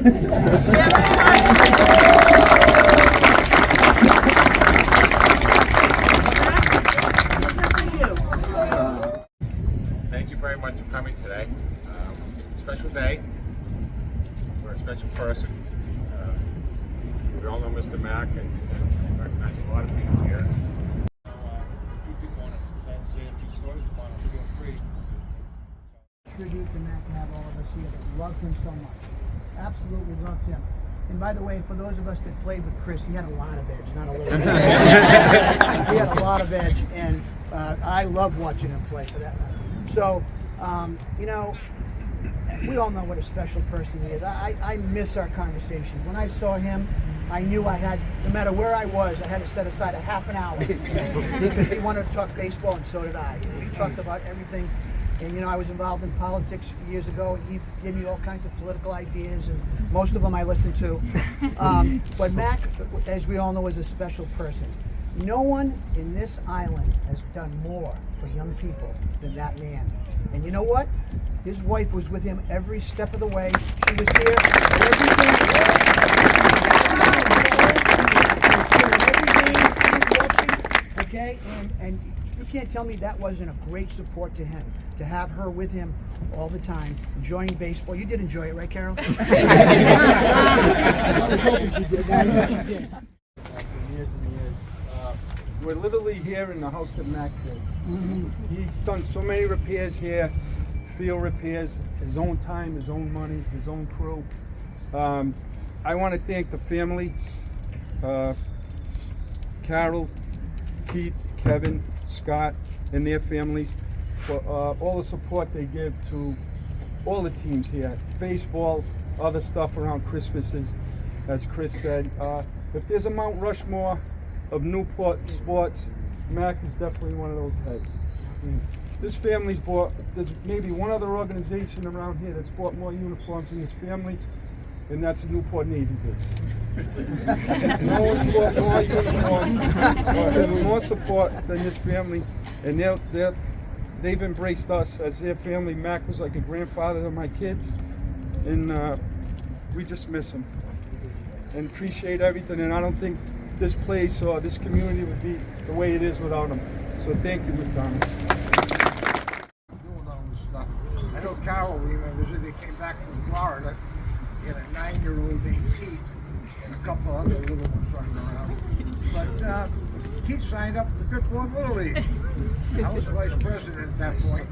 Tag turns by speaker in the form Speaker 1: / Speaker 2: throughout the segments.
Speaker 1: Thank you very much for coming today. Special day for a special person. We all know Mr. Mack and recognize a lot of people here. If you people want to say a few stories about him, feel free.
Speaker 2: Tribute to Mac to have all of us here that loved him so much. Absolutely loved him. And by the way, for those of us that played with Chris, he had a lot of edge, not a little bit. He had a lot of edge, and I love watching him play for that matter. So, you know, we all know what a special person he is. I miss our conversations. When I saw him, I knew I had, no matter where I was, I had to set aside a half an hour because he wanted to talk baseball, and so did I. We talked about everything. And you know, I was involved in politics years ago, and he gave me all kinds of political ideas, and most of them I listened to. But Mac, as we all know, is a special person. No one in this island has done more for young people than that man. And you know what? His wife was with him every step of the way. She was here everything. Okay, and you can't tell me that wasn't a great support to him, to have her with him all the time, enjoying baseball. You did enjoy it, right, Carol? I was hoping she did. I know she did.
Speaker 3: Years and years. We're literally here in the house that Mac did. He's done so many repairs here, field repairs, his own time, his own money, his own crew. I want to thank the family, Carol, Keith, Kevin, Scott, and their families for all the support they give to all the teams here. Baseball, other stuff around Christmases, as Chris said. If there's a Mount Rushmore of Newport sports, Mac is definitely one of those heads. I mean, this family's bought, there's maybe one other organization around here that's bought more uniforms than this family, and that's the Newport Navy base. No one's bought more uniforms or more support than this family, and they've embraced us as their family. Mac was like a grandfather to my kids, and we just miss him and appreciate everything. And I don't think this place or this community would be the way it is without him. So thank you, McDonald's.
Speaker 4: Doing all this stuff. I know Carol remembers it. They came back from Florida. He had a 9-year-old named Keith and a couple other little ones running around. But Keith signed up for the Fifth Ward Little League. I was vice president at that point.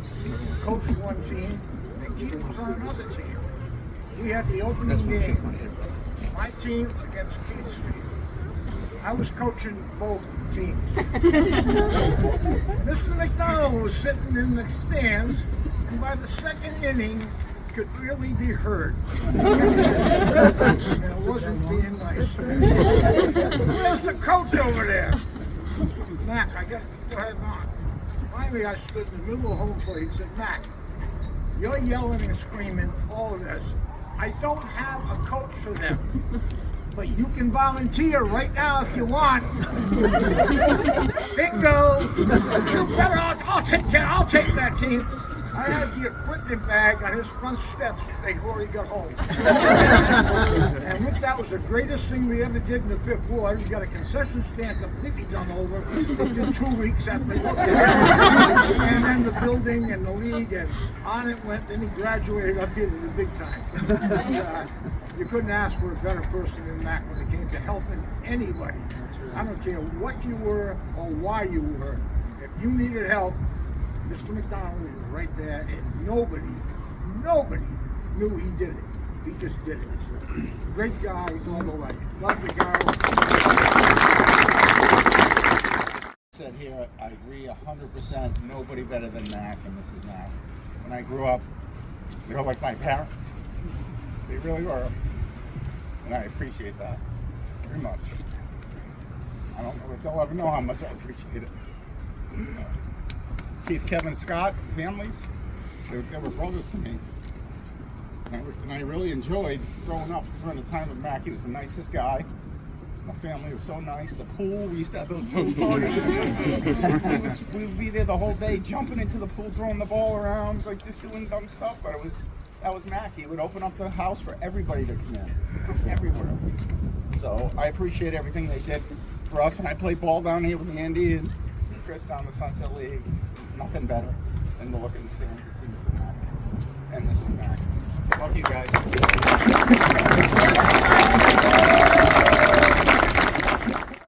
Speaker 4: Coached one team, and Keith was on another team. We had the opening game. My team against Keith's team. I was coaching both teams. Mr. MacDonald was sitting in the stands, and by the second inning, could really be heard. And it wasn't being nice. Where's the coach over there? Mac, I got to go ahead on. Finally, I stood in the middle of home plate and said, Mac, you're yelling and screaming all of this. I don't have a coach for them. But you can volunteer right now if you want. Bingo! You better, I'll take that team. I had the equipment bag on his front steps before he got home. And with that was the greatest thing we ever did in the Fifth Ward. We got a concession stand completely done over within 2 weeks after we looked at it. And then the building and the league, and on it went. Then he graduated up here to the big time. And, you couldn't ask for a better person than Mac when it came to helping anybody. I don't care what you were or why you were. If you needed help, Mr. MacDonald was right there, and nobody knew he did it. He just did it. Great guy all the way. Love the guy.
Speaker 1: Said here, I agree 100%. Nobody better than Mac and Mrs. Mac. When I grew up, they were like my parents. They really were. And I appreciate that very much. I don't know if they'll ever know how much I appreciate it. Keith, Kevin, Scott, families, they were brothers to me. And I really enjoyed growing up, spending time with Mac. He was the nicest guy. My family was so nice. The pool, we used to have those pool parties. We would be there the whole day, jumping into the pool, throwing the ball around, like just doing dumb stuff. But it was that was Mac. He would open up the house for everybody to come in, from everywhere. So I appreciate everything they did for us. And I played ball down here with Andy and Chris down the Sunset League. Nothing better than to look in the stands and see Mr. Mac and Mrs. Mac. Love you guys.